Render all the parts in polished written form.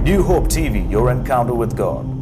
New Hope TV, your encounter with God.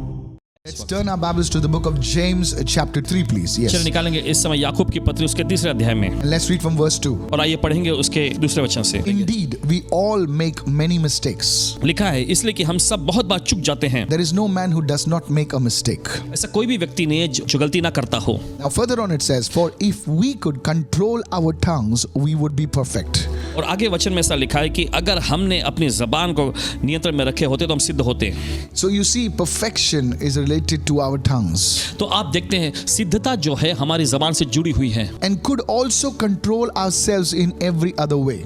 Let's turn our Bibles to the book of James, chapter 3, please. Yes. चलिए निकालेंगे इस समय याकूब की पत्री उसके तीसरे अध्याय में, And let's read from verse 2. और आइए पढ़ेंगे उसके दूसरे वचन से। Indeed, we all make many mistakes. लिखा है, इसलिए कि हम सब बहुत बार चूक जाते हैं। There is no man who does not make a mistake. ऐसा कोई भी व्यक्ति नहीं है जो गलती ना करता हो। Now, further on it says, for if we could control our tongues, we would be perfect. और आगे वचन में ऐसा लिखा है कि अगर हमने अपनी जबान को नियंत्रण में रखे होते तो हम सिद्ध होते। So you see, perfection is related to our tongues. तो आप देखते हैं सिद्धता जो है हमारी जबान से जुड़ी हुई है, And could also control ourselves in every other way.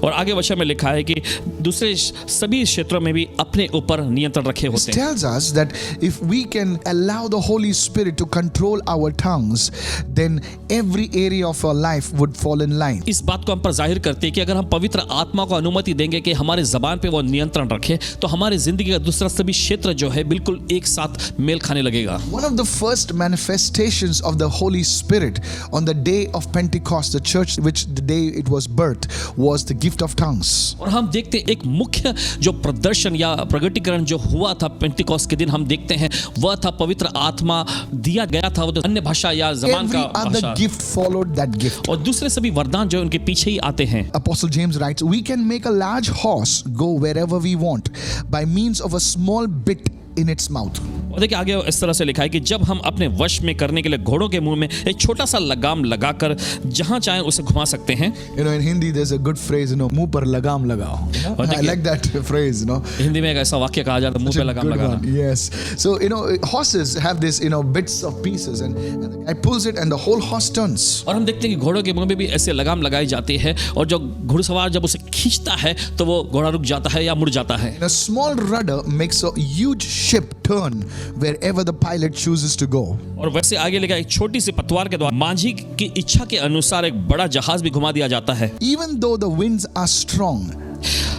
और आगे वचन में लिखा है कि दूसरे सभी क्षेत्रों में भी अपने ऊपर नियंत्रण रखे This होते हैं। tells us that if we can allow the Holy Spirit to control our tongues, then every area of our life would fall in line. इस बात को हम पर जाहिर करते हैं कि अगर हम पवित्र आत्मा को अनुमति देंगे कि हमारे जबान पे वो नियंत्रण रखे, तो हमारी जिंदगी का दूसरा सभी क्षेत्र जो है बिल्कुल एक साथ मेल खाने लगेगा। One of the first manifestations of the Holy Spirit on the day of Pentecost, the church which the day it was birthed, was the gift of tongues. और हम देखते हैं एक मुख्य जो प्रदर्शन या प्रगटीकरण जो हुआ था पेंटिकॉस्ट के दिन, हम देखते हैं वह था पवित्र आत्मा दिया गया था, वो तो अन्य भाषा या जबान Every का other भाषा, gift followed that gift. और दूसरे सभी वरदान जो उनके पीछे ही आते हैं। Apostle James writes, we can make a large horse go wherever we want by means of a small bit in its mouth. और देखिए आगे इस तरह से लिखा है कि जब हम अपने वश में करने के लिए घोड़ों के मुंह में एक छोटा सा लगाम लगाकर जहां चाहें उसे घुमा सकते हैं। You know, in Hindi there's a good phrase, you know, मुंह पर लगाम लगाओ. और I देखिए- like that phrase, you know. Hindi में एक ऐसा वाक्य कहा जाता है, मुंह Such पे a लगाम good लगाना। one. Yes. So, you know, horses have this, you know, bits of pieces, and the guy pulls it and the whole horse turns. और हम देखते हैं कि घोड़ों के मुंह में भी ऐसे लगाम लगाई जाती है, और जो घुड़सवार जब उसे खींचता है तो वो घोड़ा रुक जाता है या मुड़ जाता है। And a small rudder makes a huge ship turn wherever the pilot chooses to go. और वैसे आगे लेकर एक छोटी सी पतवार के द्वारा मांझी की इच्छा के अनुसार एक बड़ा जहाज भी घुमा दिया जाता है। Even though the winds are strong,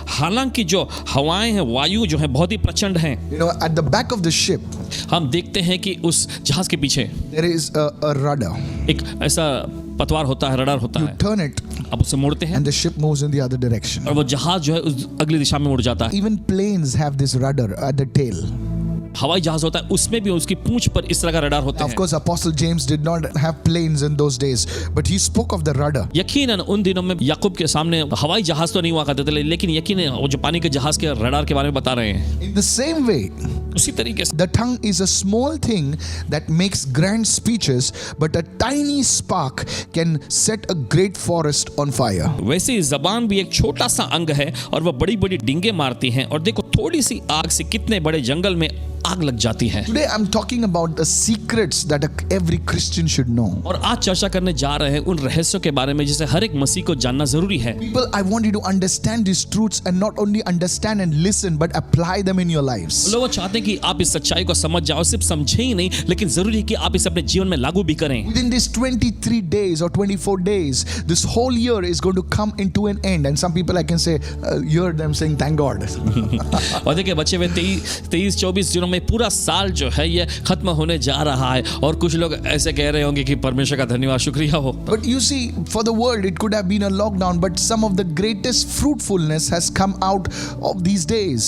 हालांकि जो हवाएं हैं, वायु जो है बहुत ही प्रचंड हैं, you know, at the back of the ship, हम देखते हैं कि उस जहाज के पीछे there is a rudder. एक ऐसा पतवार होता है, रडार होता You है। turn it अब उसे मोड़ते हैं and the ship moves in the other direction. और वो जहाज जो है उस अगली दिशा में मुड़ जाता है। Even planes have this rudder at the tail. हवाई जहाज होता है, उसमें भी उसकी पूंछ पर इस तरह का रडार होता Of है। course, Apostle James did not have planes in those days, but he spoke of the rudder. यकीनन उन दिनों में याकूब के सामने हवाई जहाज तो नहीं हुआ करते थे, लेकिन यकीनन वो जो पानी के जहाज के रडार के बारे में बता रहे हैं। In the same way, उसी तरीके से the tongue is a small thing that makes grand speeches, but a tiny spark can set a great forest on fire. वैसे ही जबान भी एक छोटा सा अंग है, और वह बड़ी बड़ी डिंगे मारती हैं, और देखो थोड़ी सी आग से कितने बड़े जंगल में आग लग जाती है। Today I'm talking about the secrets that every Christian should know. और आज चर्चा करने जा रहे हैं उन रहस्यों के बारे में जिसे हर एक मसीह को जानना जरूरी है। People, I want you to understand these truths and not only understand and listen, but apply them in your lives. लोग चाहते हैं कि आप इस सच्चाई को समझ जाओ, सिर्फ समझे ही नहीं, लेकिन जरूरी है कि आप इसे अपने जीवन में लागू भी करें। Within these 23 days or 24 days, this whole year is going to come into an end. And some people, I can say, hear them saying, thank God. और देखिए बचे हुए 23-24 दिनों में पूरा साल जो है ये खत्म होने जा रहा है, और कुछ लोग ऐसे कह रहे होंगे कि परमेश्वर का धन्यवाद, शुक्रिया हो। But you see, for the world, it could have been a lockdown, but some of the greatest fruitfulness has come out of these days.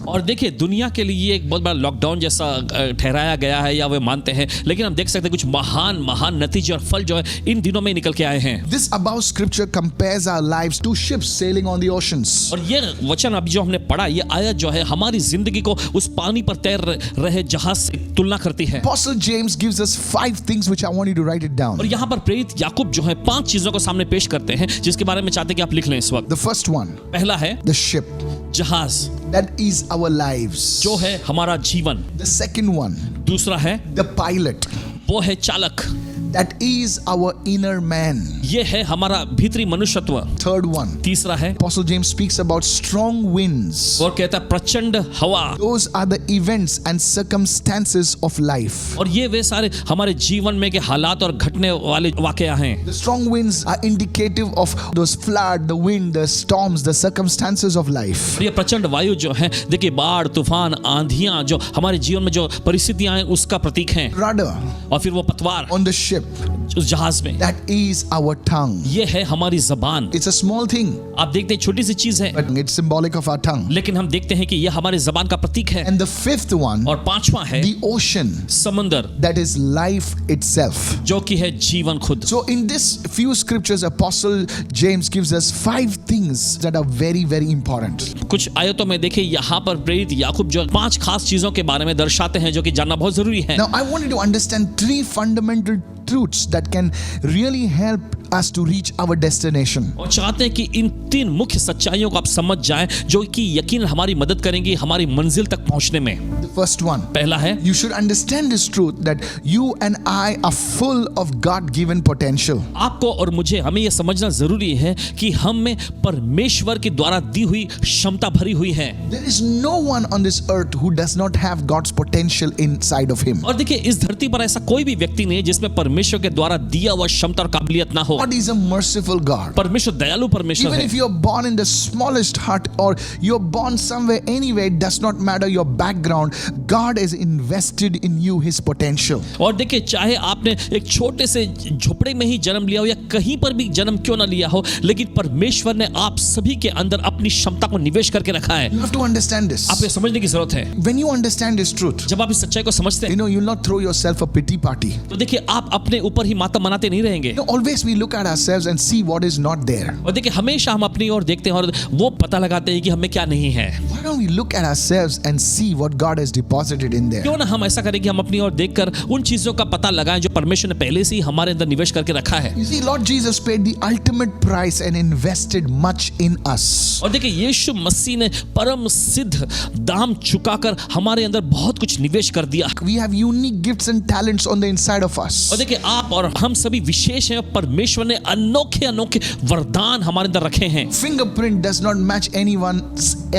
और देखिए दुनिया के लिए ये एक बहुत बड़ा लॉकडाउन जैसा ठहराया गया है, या वे मानते हैं, लेकिन हम देख सकते हैं कुछ महान नतीजे और फल जो है इन दिनों में निकल के आए हैं। This above scripture compares our lives to ships sailing on the oceans. और ये वचन अभी जो हमने पढ़ा, ये आयत जो है हमारी जिंदगी को उस पानी पर तैर रहे जहाज से तुलना करती है। Apostle James gives us 5 things which I want you to write it down. और यहाँ पर प्रेरित याकूब जो है 5 चीजों को सामने पेश करते हैं, जिसके बारे में चाहते हैं कि आप लिख लें इस वक्त। The first one, पहला है the ship. जहाज, That is our lives. जो है हमारा जीवन। The second one, दूसरा है the pilot. वो है चालक, That is our inner man. ये है हमारा भीतरी मनुष्यत्व। Third one, तीसरा है, Apostle James speaks about strong winds. और कहता है प्रचंड हवा। Those are the events and circumstances of life. और ये वे सारे हमारे जीवन में के हालात और घटने वाले वाकया हैं। The strong winds are indicative of those flood, the wind, the storms, the circumstances of life. और ये प्रचंड वायु जो है, देखिए बाढ़, तूफान, आंधियां जो हमारे जीवन में जो परिस्थितियां हैं उसका प्रतीक हैं। Rudder और फिर वो पतवार on the ship. ship, उस जहाज में, that is our tongue. ये है हमारी जबान। It's a small thing, आप देखते हैं छोटी सी चीज है, but it's symbolic of our tongue. लेकिन हम देखते हैं कि यह हमारी जबान का प्रतीक है। And the fifth one, और पांचवा है the ocean, समंदर, that is life itself. जो कि है जीवन खुद। So in this few scriptures, Apostle James gives us 5 things that are very, very important. कुछ आयतों में देखिए यहाँ पर प्रेरित याकूब जो 5 खास चीजों के बारे में दर्शाते हैं जो कि जानना बहुत जरूरी है। Now I want you to understand 3 fundamental truths that can really help us to reach our destination. और चाहते हैं कि इन 3 मुख्य सच्चाइयों को आप समझ जाएं जो कि यकीन हमारी मदद करेंगी हमारी मंजिल तक पहुंचने में। The first one, पहला है, you should understand this truth that you and I are full of God-given potential. आपको और मुझे हमें यह समझना जरूरी है कि हम में परमेश्वर के द्वारा दी हुई क्षमता भरी हुई है। There is no one on this earth who does not have God's potential inside of him. और देखिए इस धरती पर ऐसा कोई भी व्यक्ति नहीं है जिसमें परमेश्वर के द्वारा दिया हुआ क्षमता और काबिलियत ना हो। God is a merciful God. परमेश्वर दयालु परमेश्वर Even है। if you're born in the smallest hut or you're born somewhere anywhere, it does not matter your background. God has invested in you his potential. और देखिए चाहे आपने एक छोटे से झोपड़े में ही जन्म लिया हो या कहीं पर भी जन्म क्यों ना लिया हो, लेकिन परमेश्वर ने आप सभी के अंदर अपनी क्षमता को निवेश करके रखा है। You have to understand this. आप ये समझने की जरूरत है। When you understand this truth, जब आप इस सच्चाई को समझते you हैं know, you'll not throw yourself a pity party. तो देखिए आप अपने ऊपर ही मातम मनाते नहीं रहेंगे। You know, always we look at ourselves and see what is not there. और देखिए हमेशा हम अपनी ओर देखते हैं और वो पता लगाते हैं कि हमें क्या नहीं है। Why don't we look at ourselves and see what God has deposited in there? क्यों ना हम ऐसा करें कि हम अपनी ओर देखकर उन चीजों का पता लगाएं जो परमेश्वर ने पहले से ही हमारे अंदर निवेश करके रखा है। You see, Lord Jesus paid the ultimate price and invested much in us. और देखिए यीशु मसीह ने परम सिद्ध दाम चुकाकर हमारे अंदर बहुत कुछ निवेश कर दिया। We have unique gifts and talents on the inside of us. और देखिए आप और हम सभी विशेष हैं। परमेश्वर ने अनोखे अनोखे वरदान हमारे अंदर रखे हैं। Fingerprint does not match anyone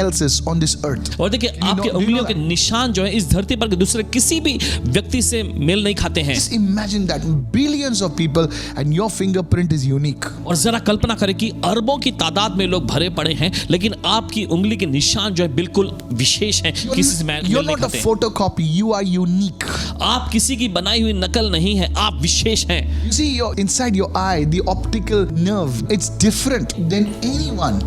else's on this earth. और देखिए आपके do you उंगलियों know के निशान जो है इस धरती पर दूसरे किसी भी व्यक्ति से मेल नहीं खाते हैं। Just imagine that billions of people and your fingerprint is unique. और जरा कल्पना करें कि अरबों की तादाद में लोग भरे पड़े हैं लेकिन आपकी उंगली के निशान जो है बिल्कुल विशेष हैं, किसी से मेल You're नहीं not a खाते। photocopy, you are unique. आप किसी की बनाई हुई नकल नहीं है, आप विशेष हैं। You see, inside your eye, the optical nerve, it's different than anyone.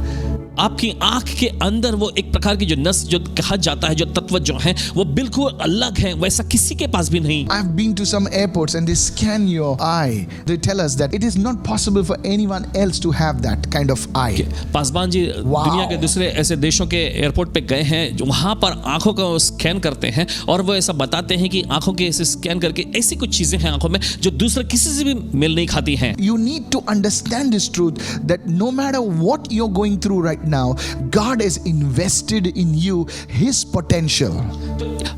आपकी आंख के अंदर वो एक प्रकार की जो नस जो कहा जाता है जो तत्व जो है वो बिल्कुल अलग है, वैसा किसी के पास भी नहीं। I've been to some airports and they scan your eye. They tell us that it is not possible for anyone else to have that kind of eye. Paswan ji Wow. दुनिया के दूसरे ऐसे देशों के एयरपोर्ट पे गए हैं जो वहां पर आंखों का स्कैन करते हैं और वो ऐसा बताते हैं कि आंखों के ऐसे स्कैन करके ऐसी कुछ चीजें हैं आंखों में जो दूसरे किसी से भी मेल नहीं खाती हैं। You need to understand this truth that no matter what you're going through right now, God has invested in you his potential.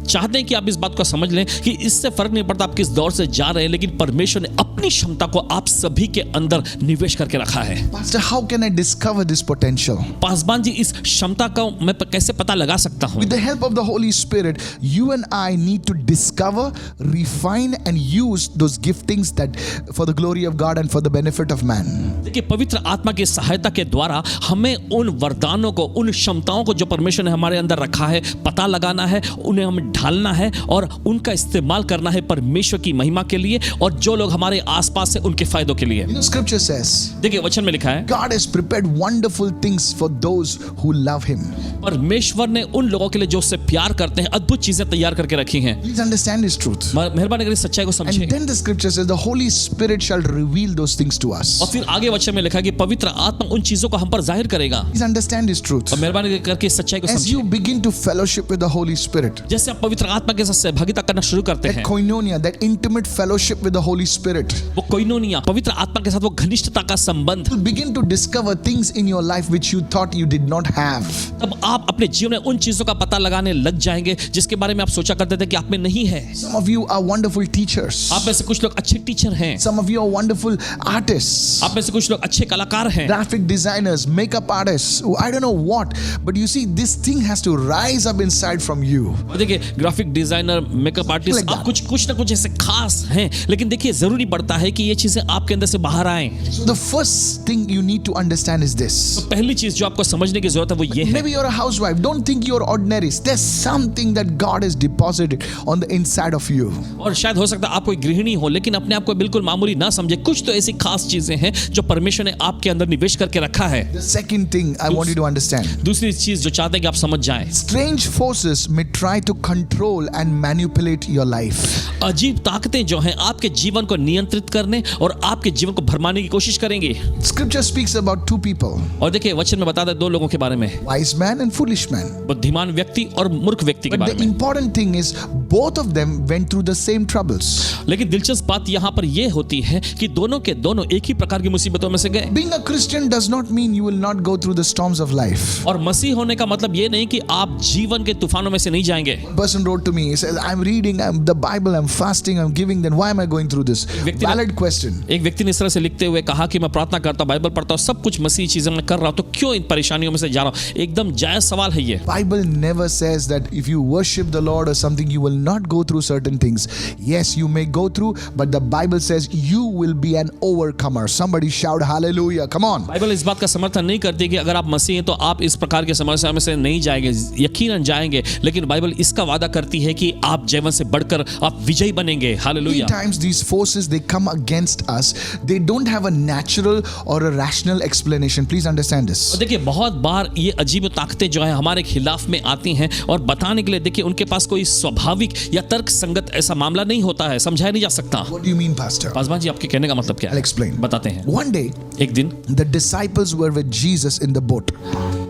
चाहते हैं कि आप इस बात को समझ लें कि इससे फर्क नहीं पड़ता आप किस दौर से जा रहे हैं, लेकिन परमेश्वर ने अपनी क्षमता को आप सभी के अंदर निवेश करके रखा है। Pastor, how can I discover this potential? Paswan ji इस क्षमता का मैं कैसे पता लगा सकता हूँ? With the help of the Holy Spirit, you and I need to discover, refine and use those giftings that for the glory of God and for the benefit of man. देखिए पवित्र आत्मा की सहायता के द्वारा हमें उन वरदानों को, उन क्षमताओं को जो परमेश्वर ने हमारे अंदर रखा है पता लगाना है, उन्हें हमें ढालना है और उनका इस्तेमाल करना है परमेश्वर की महिमा के लिए और जो लोग हमारे आसपास हैं उनके फायदों के लिए। You know, Scripture says, देखिए वचन में लिखा है God has prepared wonderful things for those who love Him. परमेश्वर ने उन लोगों के लिए जो उससे प्यार करते हैं अद्भुत चीजें तैयार करके रखी हैं। Please understand this truth. मेहरबानी करके सच्चाई को And समझें। then the Scripture says, the Holy Spirit shall reveal those things to us. और फिर आगे वचन में लिखा है कि पवित्र आत्मा उन चीजों को हम पर जाहिर करेगा। Please understand this truth. और मेहरबानी करके सच्चाई को As you समझें। begin to fellowship with the Holy Spirit, जैसे आप पवित्र आत्मा के साथ सहभागिता करना शुरू करते that हैं, koinonia, that intimate fellowship with the Holy Spirit, वो कोइनोनिया पवित्र आत्मा के साथ वो घनिष्ठता का संबंध, you'll begin to discover things in your life which you thought you did not have. तब आप अपने जीवन में उन चीजों का पता लगाने लग जाएंगे जिसके बारे में आप सोचा करते थे कि आप में नहीं है। Some of you are wonderful teachers. आप में से कुछ लोग अच्छे टीचर हैं, Some of you are wonderful artists, आप में से कुछ लोग अच्छे कलाकार हैं, graphic designers, makeup artists. I don't know what, but you see, this thing has to rise up inside from you. और देखिए graphic designer, makeup artist, Like आप that. कुछ ना कुछ ऐसे खास हैं, लेकिन देखिए जरूरी पड़ता है कि ये चीजें आपके अंदर से बाहर आए। So the first thing you need to understand is this. तो पहली चीज जो आपको समझने की जरूरत है वो ये है। Maybe you're a housewife. Don't think you're ordinary. There's something that God has deposited on the inside of you. और शायद हो सकता है आप कोई गृहिणी हो, लेकिन अपने आप को बिल्कुल मामूली ना समझे। कुछ तो ऐसी खास चीजें हैं जो परमेश्वर ने आपके अंदर निवेश करके रखा है। The second thing I want you to understand. दूसरी चीज जो चाहते हैं कि आप समझ जाएं, Strange forces may try to control and manipulate your life. अजीब ताकतें जो हैं आपके जीवन को नियंत्रित करने और आपके जीवन को भरमाने की कोशिश करेंगी। Scripture speaks about two people, और देखिए वचन में बताता है दो लोगों के बारे में, wise man and foolish man. बुद्धिमान व्यक्ति और मूर्ख व्यक्ति के But बारे the में। important thing is both of them went through the same troubles. लेकिन दिलचस्प बात यहाँ पर यह होती है कि दोनों के दोनों एक ही प्रकार की मुसीबतों में से गए। Being a Christian does not mean you will not go through the storms of life. और मसीह होने का मतलब ये नहीं कि आप जीवन के तूफानों में से नहीं जाएंगे। One person wrote to me, he says, I'm reading the Bible, I'm fasting, I'm giving, then why am I going through this? व्यक्ति ने- Valid question. एक व्यक्ति ने इस तरह से लिखते हुए कहा कि मैं प्रार्थना करता हूं, बाइबल पढ़ता हूं, सब कुछ मसीह चीजें मैं कर रहा हूं, तो क्यों इन परेशानियों में से जा रहा हूं? एकदम जायज सवाल है ये। Bible never says that if you worship the Lord or something, you will not go through certain things. Yes, you may go through, but the Bible says you will be an overcomer. Somebody shout hallelujah. Come on. Bible इस बात का समर्थन नहीं करती कि अगर आप मसीह हैं तो आप इस प्रकार की समस्या में से नहीं जाएंगे, यकीनन जाएंगे, लेकिन बाइबल इसका वादा करती है कि आप जीवन से बढ़कर आप विजयी बनेंगे। Many hallelujah. times these forces, they come against us. They don't have a natural or a rational explanation. Please understand this. और देखिए बहुत बार ये अजीब ताकतें जो है हमारे खिलाफ में आती हैं और बताने के लिए देखिए उनके पास कोई स्वाभाविक या तर्क संगत ऐसा मामला नहीं होता है, समझाया नहीं जा सकता। What do you mean, Pastor? Paswan ji आपके कहने का मतलब क्या I'll है? explain. बताते हैं। One day, एक दिन the disciples were with Jesus in the boat.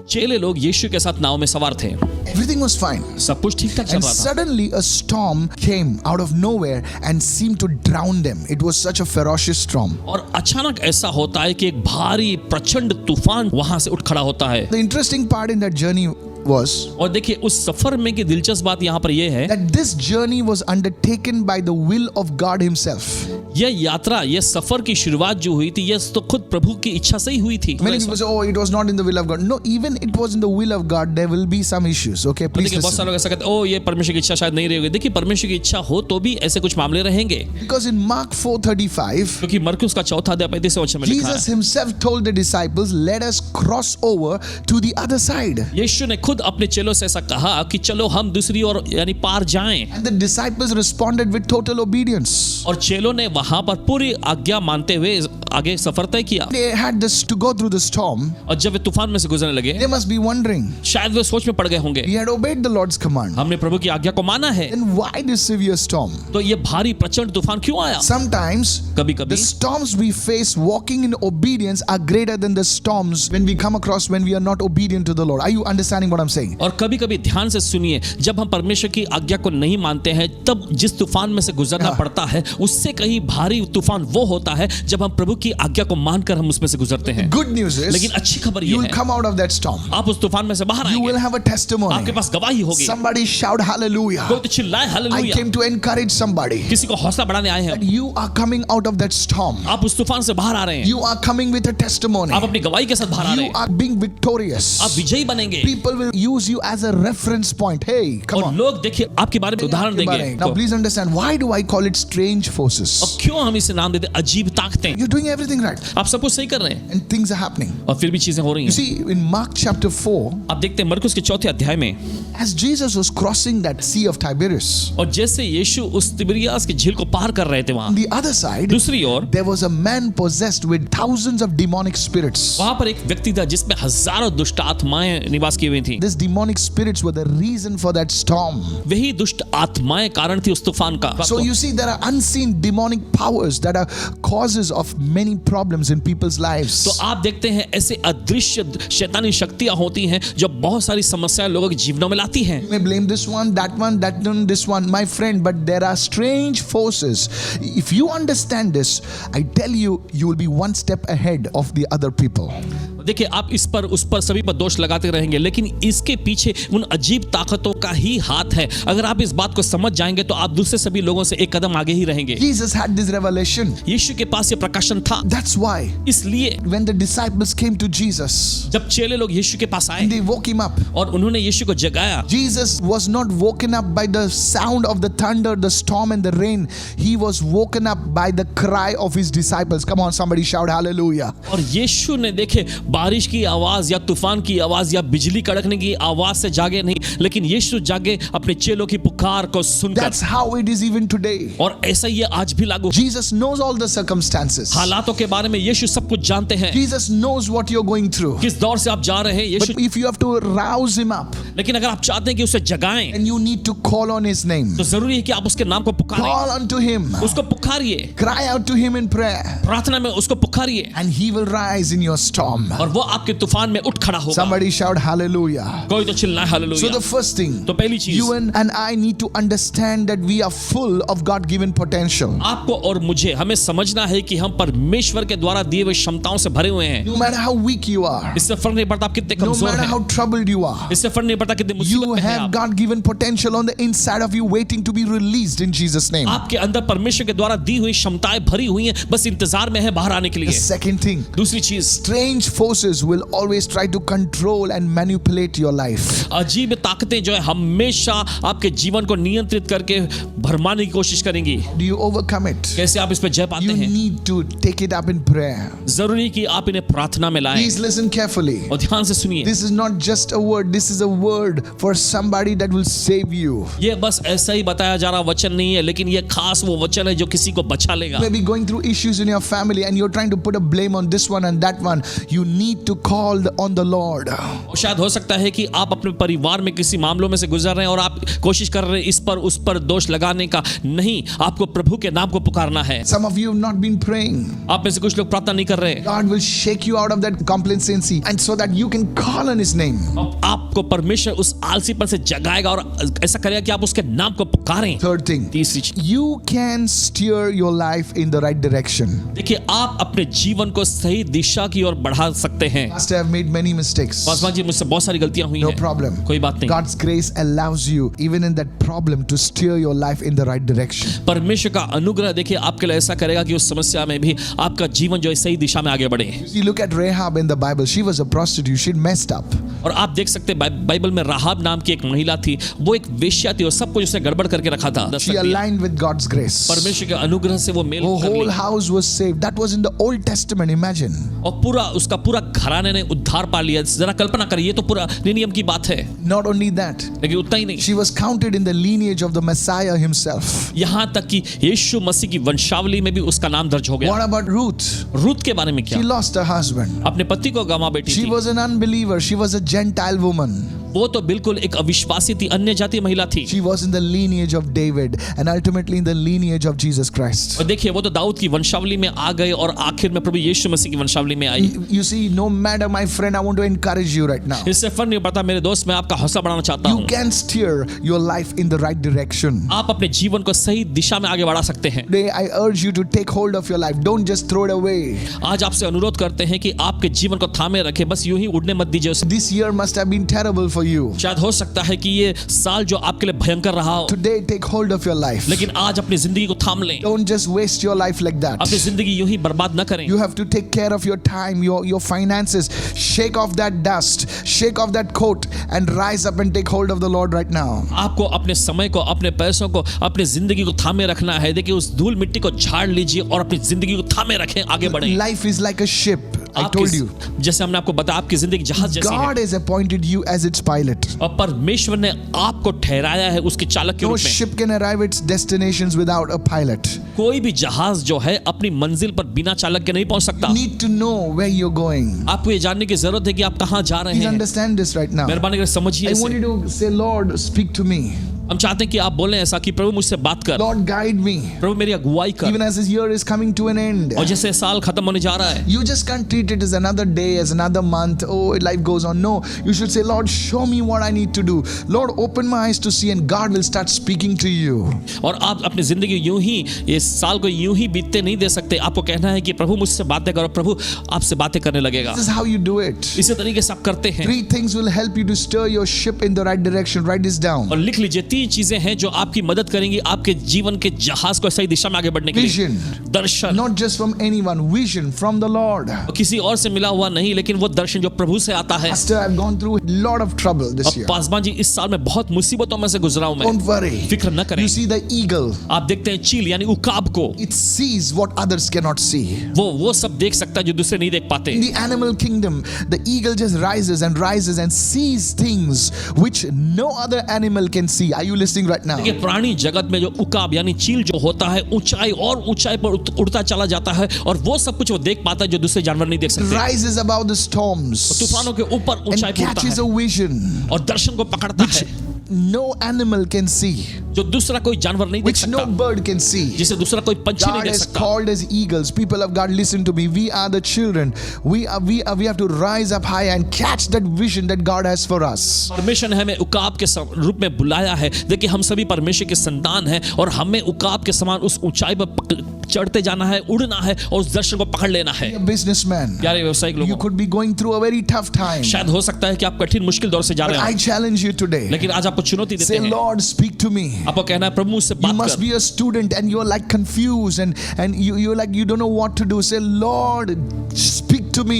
चेले लोग यीशु के साथ नाव में सवार थे, Everything was fine. सब कुछ ठीक ठाक चल And रहा था। suddenly a storm came out of nowhere and seemed to drown them. It was such a ferocious storm. और अचानक ऐसा होता है कि एक भारी प्रचंड तूफान वहां से उठ खड़ा होता है। The interesting part in that journey was और देखिए उस सफर में की दिलचस्प बात यहाँ पर यह है, that this journey was undertaken by the will of God Himself. यह यात्रा, यह सफर की शुरुआत जो हुई थी, यह तो खुद प्रभु की इच्छा से ही हुई थी। Many people say, "Oh, it was not in the will of God." No, even it was in the will of God. There will be some issues. Okay, please देखिए बहुत सारे listen. लोग ऐसा कहते हैं, ओ ये परमेश्वर की इच्छा शायद नहीं रही होगी। देखिए परमेश्वर की इच्छा हो तो भी ऐसे कुछ मामले रहेंगे, Because in Mark 4:35, क्योंकि मरकुस का चौथा अध्याय 35वें वचन में लिखा Jesus है, Himself told the disciples, "Let us cross over to the other side." यीशु ने खुद अपने चेलों से ऐसा कहा कि चलो हम दूसरी ओर यानी पार जाएं। And the disciples responded with total obedience. और चेलों ने वहां पर पूरी आज्ञा मानते हुए आगे सफर तय किया। They had this to go through the storm. और जब वे तूफान में से गुजरने लगे, They must be wondering, शायद वे सोच में पड़ गए होंगे, we had obeyed the Lord's command. हमने प्रभु की आज्ञा को माना है, Then why this severe storm? तो ये भारी प्रचंड तूफान क्यों आया? Sometimes कभी the कभी storms we face walking in obedience are greater than the storms when we come across when we are not obedient to the Lord. Are you understanding what I'm saying? और कभी कभी ध्यान से सुनिए, जब हम परमेश्वर की आज्ञा को नहीं मानते हैं तब जिस तूफान में से गुजरना हाँ। पड़ता है उससे कहीं भारी तूफान वो होता है जब हम प्रभु की आज्ञा को मानकर हम उसमें से गुजरते हैं। Good news is लेकिन अच्छी खबर you ये will है, come out of that storm. आप उस तूफान में से बाहर You will आएंगे, have a testimony. आपके पास गवाही होगी। Somebody shout hallelujah. कोई तो चिल्लाए I hallelujah. came to encourage somebody किसी को हौसला बढ़ाने आए हैं, that you are coming out of that storm. आप उस तूफान से बाहर आ रहे हैं, You are coming with a testimony. आप अपनी गवाही के साथ बाहर आ रहे You हैं, are being victorious. आप विजयी बनेंगे। People will use you as a reference point. Hey, come और on. लोग देखिए आपके बारे में उदाहरण देंगे। Now please understand, why do I call it strange forces? और क्यों हम इसे नाम देते हैं अजीब ताकतें? You're doing everything right आप सब कुछ सही कर रहे हैं and things are happening. और फिर भी चीजें हो रही You हैं। see, in Mark chapter 4, आप देखते हैं मरकुस के चौथे अध्याय में, as Jesus was crossing that Sea of Tiberias, और जैसे यीशु उस तिबिरियास की झील को पार कर रहे थे, on वहां the other side, दूसरी ओर there was a man possessed with thousands of demonic spirits. वहां पर एक व्यक्ति था जिसमें हजारों दुष्ट आत्माएं निवास की हुई थी। These demonic spirits were the reason for that storm. वही दुष्ट आत्माएं कारण थी उस तूफान का। So you see, there are unseen demonic powers that are causes of many problems in people's lives. तो आप देखते हैं ऐसे अदृश्य शैतानी शक्तियां होती हैं जो बहुत सारी समस्याएं लोगों के जीवनों में लाती हैं। You may blame this one, that one, this one, my friend, but there are strange forces. If you understand this, I tell you, you will be one step ahead of the other people. देखिए, आप इस पर उस पर सभी पर दोष लगाते रहेंगे, लेकिन इसके पीछे उन अजीब ताकतों का ही हाथ है। अगर आप इस बात को समझ जाएंगे तो आप दूसरे सभी लोगों से एक कदम आगे ही रहेंगे। Jesus had this revelation. यीशु के पास ये प्रकाशन था। That's why इसलिए when the disciples came to Jesus, जब चेले लोग यीशु के पास आए they woke him up. और उन्होंने यीशु को जगाया, Jesus was not woken up by the sound of the thunder, the storm and the rain. He was woken up by the cry of his disciples. Come on, somebody shout hallelujah. और यीशु ने देखे बारिश की आवाज या तूफान की आवाज या बिजली कड़कने की आवाज से जागे नहीं, लेकिन यीशु जागे अपने चेलों की पुकार को सुनकर। That's how it is even today. और ऐसा ये आज भी लागू। Jesus knows all the circumstances. हालातों के बारे में यीशु सब कुछ जानते हैं। Jesus knows what you're going through. किस दौर से आप जा रहे हैं यीशु। But if you have to rouse him up, लेकिन अगर आप चाहते हैं कि उसे जगाएं, and you need to call on his name, तो जरूरी है कि आप उसके नाम को पुकारें। call unto him, उसको पुकारिए, cry out to him in prayer, प्रार्थना में उसको पुकारिए, and he will rise in your storm. और वो आपके तूफान में उठ खड़ा होगा। Somebody shout hallelujah. कोई तो चिल्लाए So hallelujah. the first thing, तो पहली चीज, you and I need to understand that we are full of God-given potential. आपको और मुझे हमें समझना है कि हम परमेश्वर के द्वारा दिए हुए क्षमताओं से भरे हुए हैं। No matter how weak you are, इससे फर्क नहीं पड़ता आप कितने no कमजोर matter how हैं, troubled you are, इससे फर्क नहीं पड़ता कितने you मुसीबत में हैं have आप। God-given potential on the inside of you waiting to be released in Jesus' name. आपके अंदर परमेश्वर के द्वारा दी हुई क्षमताएं भरी हुई हैं, बस इंतजार में है बाहर आने के The लिए। second thing, दूसरी चीज, strange forces will always try to control and manipulate your life. अजीब ताकतें जो है हमेशा आपके जीवन को नियंत्रित करके भरमाने की कोशिश करेंगी। Do you overcome it? कैसे आप इस पर जय पाते You हैं? need to take it up in prayer. जरूरी कि आप इन्हें प्रार्थना में लाएं। Please listen carefully. और ध्यान से सुनिए, This is not just a word, this is a word for somebody that will save you. ये बस ऐसा ही बताया जा रहा वचन नहीं है, लेकिन ये खास वो वचन है जो किसी को बचा लेगा। You may be going through issues in your family and you're trying to put a blame on this one and that one. You need to call on the Lord. और शायद हो सकता है कि आप अपने परिवार में किसी मामलों में से गुजर रहे हैं और आप कोशिश कर रहे हैं इस पर उस पर दोष लगाने का। नहीं, आपको प्रभु के नाम को पुकारना है। Some of you have not been praying. आप में से कुछ लोग प्रार्थना नहीं कर रहे। God will shake you out of that complacency and so that you can call on his name. अब आपको परमेश्वर उस आलसीपन से जगाएगा और ऐसा करेगा कि आप उसके नाम को पुकारें। Third thing, तीसरी चीज, you can steer your life in the right direction. देखिए आप अपने जीवन को सही दिशा की ओर बढ़ा सकते हैं। Pastor, I've made many mistakes. Paswan ji, मुझसे बहुत सारी गलतियां हुई No हैं। problem. कोई बात नहीं। God's grace allows you, even in that problem, to steer your life in the right direction. परमेश्वर का अनुग्रह देखिए आपके लिए ऐसा करेगा कि उस समस्या में भी आपका जीवन जो है सही दिशा में आगे बढ़े। You look at Rahab in the Bible. She was a prostitute. She'd messed up. और आप देख सकते हैं बाइबल में राहाब नाम की एक महिला थी, वो एक वेश्या थी और सब कुछ उसने गड़बड़ करके रखा था। She aligned with God's grace. परमेश्वर के अनुग्रह से वो मेल Her कर whole ली house was saved. That was in the Old Testament. Imagine. और पूरा उसका पूरा घराने ने उद्धार पा लिया। जरा कल्पना करिए, ये तो पूरा नियम की बात है। Not only that, लेकिन उतना ही नहीं, she was counted in the lineage of the Messiah himself. यहाँ तक कि यीशु मसीह की वंशावली में भी उसका नाम दर्ज हो What गया। about Ruth? रूत के बारे में क्या? She lost her husband. अपने पति को गंवा बैठी She थी। was an unbeliever. She was a Gentile woman. वो तो बिल्कुल एक अविश्वासी थी, अन्य जाति महिला थी। She was in the lineage of David and ultimately in the lineage of Jesus Christ. और देखिए वो तो दाऊद की वंशावली में आ गए और आखिर में प्रभु यीशु मसीह की वंशावली में आई। You see, no matter, my friend, I want to encourage you right now. इससे फर्क नहीं पड़ता मेरे दोस्त, मैं आपका हौसला बढ़ाना चाहता You हूँ। can steer your life in the right direction. आप अपने जीवन को सही दिशा में आगे बढ़ा सकते हैं। Today, I urge you to take hold of your life. Don't just throw it away. आज आपसे अनुरोध करते हैं कि आपके जीवन को थामे रखें, बस यूं ही उड़ने मत दीजिए उसे। This year must have been terrible for you. शायद हो सकता है कि ये साल जो आपके लिए भयंकर रहा हो, Today, take hold of your life. लेकिन आज अपनी जिंदगी को थाम लें। Don't just waste your life like that. अपनी जिंदगी यूं ही बर्बाद न करें। You have to take care of your time, your finances. Shake off that dust, shake off that coat, and rise up and take hold of the Lord right now. आपको अपने समय को, अपने पैसों को, अपनी जिंदगी को थामे रखना है। देखिए उस धूल मिट्टी को झाड़ लीजिए और अपनी जिंदगी को थामे रखें, आगे बढ़ें। Life is like a ship. I told you. जैसे हमने आपको बताया, आपकी जिंदगी जहाज जैसी है God has appointed you as its pilot. और परमेश्वर ने आपको ठहराया है उसके चालक के No रूप में। ship can arrive its destinations without a pilot. कोई भी जहाज जो है अपनी मंजिल पर बिना चालक के नहीं पहुंच सकता। You need to know where you're going. आपको ये जानने की जरूरत है कि आप कहां जा रहे Please हैं। understand this right now. मेहरबानी करके समझिए I want इसे। you to say, Lord, speak to me. हम चाहते हैं कि आप बोलें ऐसा कि प्रभु मुझसे बात कर, Lord, guide me. प्रभु मेरी अगुवाई कर। Even as this year is coming to an end, और जैसे साल खत्म होने जा रहा है, you just can't treat it as another day, as another month. Oh, life goes on. No, you should say, Lord, show me what I need to do. Lord, open my eyes to see, and God will start speaking to you. और आप अपनी जिंदगी यूं ही, इस साल को यूं ही बीतते नहीं दे सकते। आपको कहना है कि प्रभु मुझसे बातें करो, प्रभु आपसे बातें करने लगेगा। This is how you do it. इसी तरीके से आप करते हैं। 3 things will help you to stir your ship in the right direction. Write this down. और लिख लीजिए 3 चीजें हैं जो आपकी मदद करेंगी आपके जीवन के जहाज को सही दिशा में आगे बढ़ने के लिए। Vision. Darshan, Not just from anyone, vision from the Lord. किसी और से मिला हुआ नहीं, लेकिन वो दर्शन जो प्रभु से आता है। Pastor, I've gone through a lot of trouble this अब year. पासवान जी, इस साल में बहुत मुसीबतों में से गुजरा हूं मैं। Don't worry. फिक्र न करें। You see the eagle. आप देखते हैं चील यानी उकाब को, It sees what others cannot see. वो सब देख सकता है जो दूसरे नहीं देख पाते। In the animal kingdom, the eagle just rises and rises and sees things which no other animal can see. Are you listening right now? देखिए, प्राणी जगत में जो उकाब यानी चील जो होता है, ऊंचाई और ऊंचाई पर उड़ता चला जाता है और वो सब कुछ वो देख पाता है जो दूसरे जानवर नहीं देख सकते। Rises above the storms तूफानों के ऊपर ऊंचाई and पर उड़ता catches है a vision और दर्शन को पकड़ता है no animal can see, जो दूसरा कोई जानवर नहीं देख which no सकता, bird can see. जिसे दूसरा कोई पंछी नहीं God देख has सकता। called us eagles. People of God, listen to me. We are the children. We have to rise up high and catch that vision that God has for us. परमेश्वर ने हमें उकाब के रूप में बुलाया है। देखिए, हम सभी परमेश्वर के संतान हैं और हमें उकाब के समान उस ऊंचाई पर चढ़ते जाना है, उड़ना है और उस दर्शन को पकड़ लेना है। A businessman, प्यारे व्यवसायिक you लोगों, could be going through a very tough time. शायद हो सकता है कि आप कठिन मुश्किल दौर से जा But रहे I हो, challenge you today. लेकिन आज आपको चुनौती देते Say, हैं। Lord, speak to me. आपको कहना है प्रभु मुझसे You बात must कर। be a student and you're like confused and you're like you don't know what to do. Say, Lord, speak to me.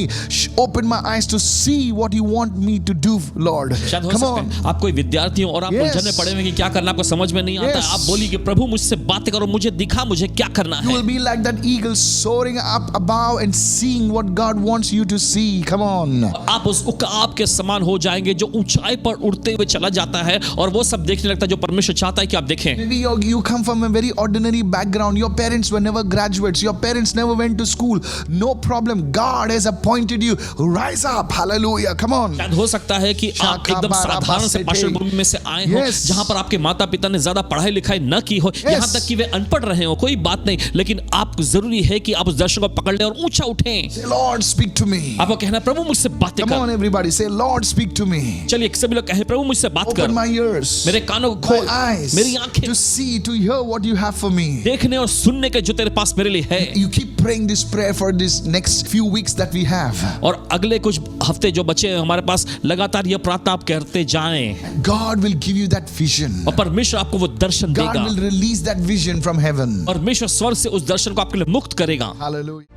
Open my eyes to see what you want me to do, Lord. शायद हो Come सकता on. है आप कोई विद्यार्थी हो और आप Yes. उलझन में पड़े हुए हैं कि क्या करना आपको समझ में नहीं आता। Yes. आप बोलिए कि प्रभु मुझसे बातें करो, मुझे दिखा मुझे क्या करना You है। will be like that eagle soaring up above and seeing what God wants you to see. Come on. आप उस उकाब के समान हो जाएंगे जो ऊंचाई पर उड़ते हुए चला जाता है और वो सब देखने लगता है जो परमेश्वर चाहता है कि आप देखें। Maybe you come from a very ordinary background. Your parents were never graduates. Your parents never went to school. No problem. God has appointed you. Rise up. Hallelujah. Come on. शायद हो सकता है कि आप एकदम साधारण से पृष्ठभूमि में से आए हो, Yes. जहां पर आपके माता पिता ने ज्यादा पढ़ाई लिखाई न की हो, यहां तक कि वे अनपढ़ रहे हो, कोई बात नहीं, लेकिन आप जरूरी है कि आप उस दर्शन को पकड़ लें और ऊंचा उठें। Say, Lord, speak to me. आपको कहना है प्रभु मुझसे बातें Come on, कर। everybody. Say, Lord, speak to me. चलिए सभी लोग कहें प्रभु मुझसे बात कर। Open my ears, मेरे कानों को my खोल, eyes, मेरी आंखें, to see, to hear what you have for me. देखने और सुनने के जो तेरे पास मेरे लिए है। You keep praying this prayer for this next few weeks that we have. और अगले कुछ हफ्ते जो बचे हैं हमारे पास, लगातार ये प्रार्थना आप करते जाएं God will give you that vision. और परमेश्वर आपको वो दर्शन God देगा। will release that vision from heaven. परमेश्वर स्वर्ग से उस दर्शन को आपके लिए मुक्त करेगा। Hallelujah.